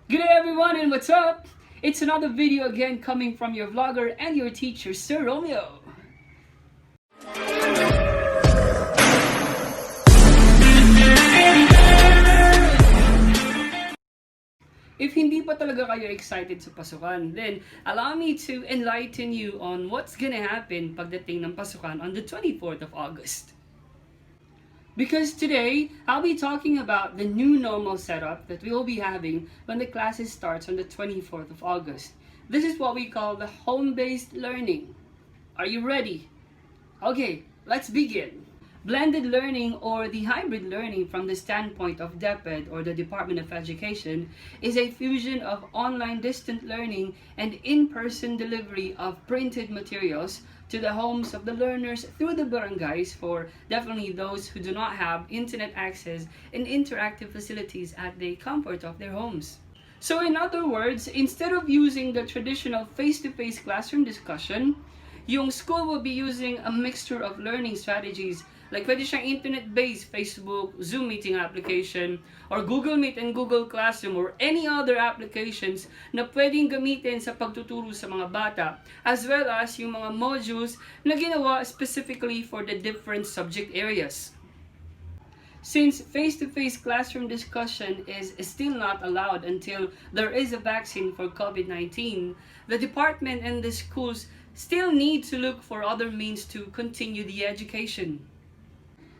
Good day everyone and what's up? It's another video again coming from your vlogger and your teacher, Sir Romeo. If hindi pa talaga kayo excited sa pasukan, then allow me to enlighten you on what's gonna happen pagdating ng pasukan on the 24th of August. Because today, I'll be talking about the new normal setup that we will be having when the classes starts on the 24th of August. This is what we call the home-based learning. Are you ready? Okay, let's begin. Blended learning or the hybrid learning from the standpoint of DepEd or the Department of Education is a fusion of online distant learning and in-person delivery of printed materials to the homes of the learners through the barangays for definitely those who do not have internet access and interactive facilities at the comfort of their homes. So in other words, instead of using the traditional face-to-face classroom discussion, yung school will be using a mixture of learning strategies like pwede siyang internet-based Facebook, Zoom meeting application, or Google Meet and Google Classroom, or any other applications na pwedeng gamitin sa pagtuturo sa mga bata, as well as yung mga modules na ginawa specifically for the different subject areas. Since face-to-face classroom discussion is still not allowed until there is a vaccine for COVID-19, the department and the schools still need to look for other means to continue the education.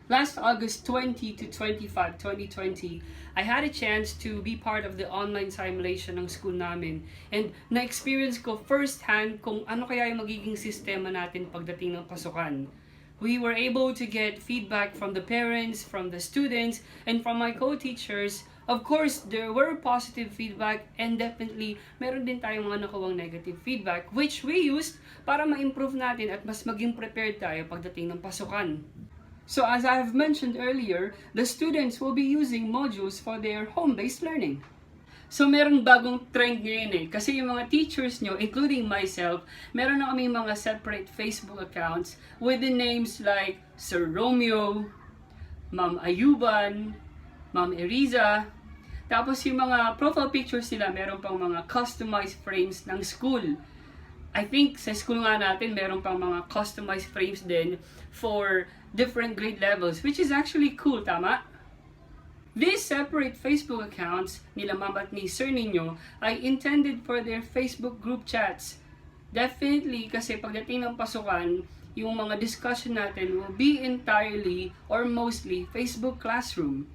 Last August 20 to 25, 2020, I had a chance to be part of the online simulation ng school namin and na-experience ko firsthand kung ano kaya yung magiging sistema natin pagdating ng pasukan. We were able to get feedback from the parents, from the students, and from my co-teachers. Of course, there were positive feedback and definitely meron din tayong mga nakuwang negative feedback which we used para ma-improve natin at mas maging prepared tayo pagdating ng pasukan. So as I have mentioned earlier, the students will be using modules for their home-based learning. So meron bagong trend ngayon kasi yung mga teachers nyo, including myself, meron na kaming mga separate Facebook accounts with the names like Sir Romeo, Ma'am Ayuban, Ma'am Eriza. Tapos yung mga profile pictures nila, meron pang mga customized frames ng school. I think sa school nga natin, meron pang mga customized frames din for different grade levels, which is actually cool, tama? These separate Facebook accounts nila ma'am at ni sir ninyo ay intended for their Facebook group chats. Definitely, kasi pagdating ng pasukan, yung mga discussion natin will be entirely or mostly Facebook classroom.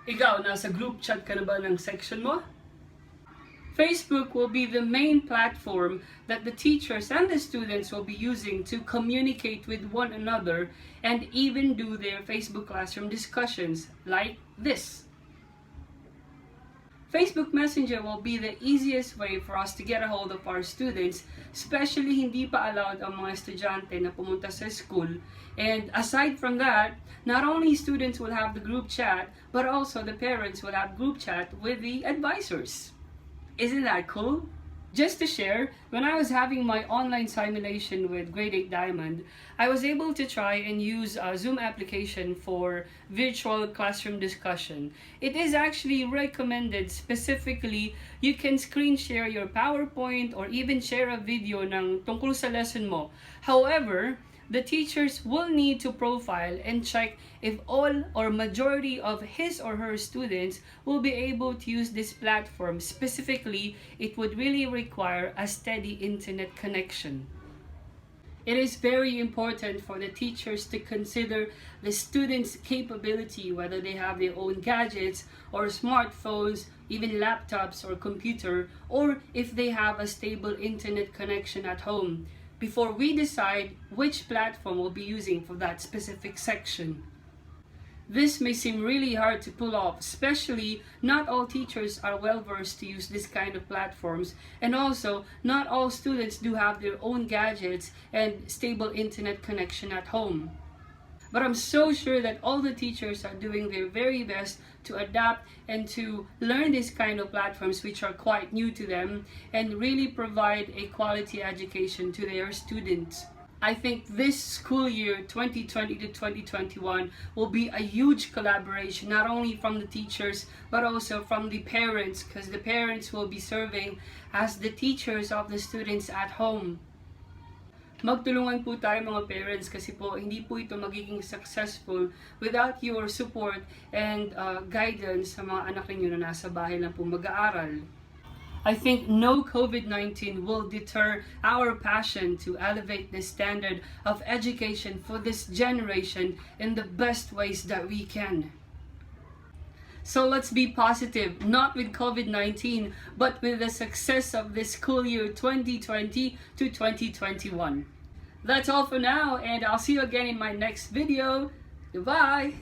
Ikaw, nasa group chat ka na ba ng section mo? Facebook will be the main platform that the teachers and the students will be using to communicate with one another and even do their Facebook classroom discussions like this. Facebook Messenger will be the easiest way for us to get a hold of our students, especially hindi pa allowed ang mga estudyante na pumunta sa school. And aside from that, not only students will have the group chat, but also the parents will have group chat with the advisors. Isn't that cool? Just to share, when I was having my online simulation with Grade 8 Diamond, I was able to try and use a Zoom application for virtual classroom discussion. It is actually recommended specifically you can screen share your PowerPoint or even share a video ng tungkol sa lesson mo. However, the teachers will need to profile and check if all or majority of his or her students will be able to use this platform. Specifically, it would really require a steady internet connection. It is very important for the teachers to consider the students' capability, whether they have their own gadgets or smartphones, even laptops or computer, or if they have a stable internet connection at home, before we decide which platform we'll be using for that specific section. This may seem really hard to pull off, especially not all teachers are well versed to use this kind of platforms, and also not all students do have their own gadgets and stable internet connection at home. But I'm so sure that all the teachers are doing their very best to adapt and to learn this kind of platforms which are quite new to them and really provide a quality education to their students. I think this school year 2020 to 2021 will be a huge collaboration, not only from the teachers but also from the parents, because the parents will be serving as the teachers of the students at home. Magtulungan po tayo mga parents, kasi po hindi po ito magiging successful without your support and guidance sa mga anak ninyo na nasa bahay lang po mag-aaral. I think no COVID-19 will deter our passion to elevate the standard of education for this generation in the best ways that we can. So let's be positive, not with COVID-19, but with the success of this school year 2020 to 2021. That's all for now, and I'll see you again in my next video. Goodbye!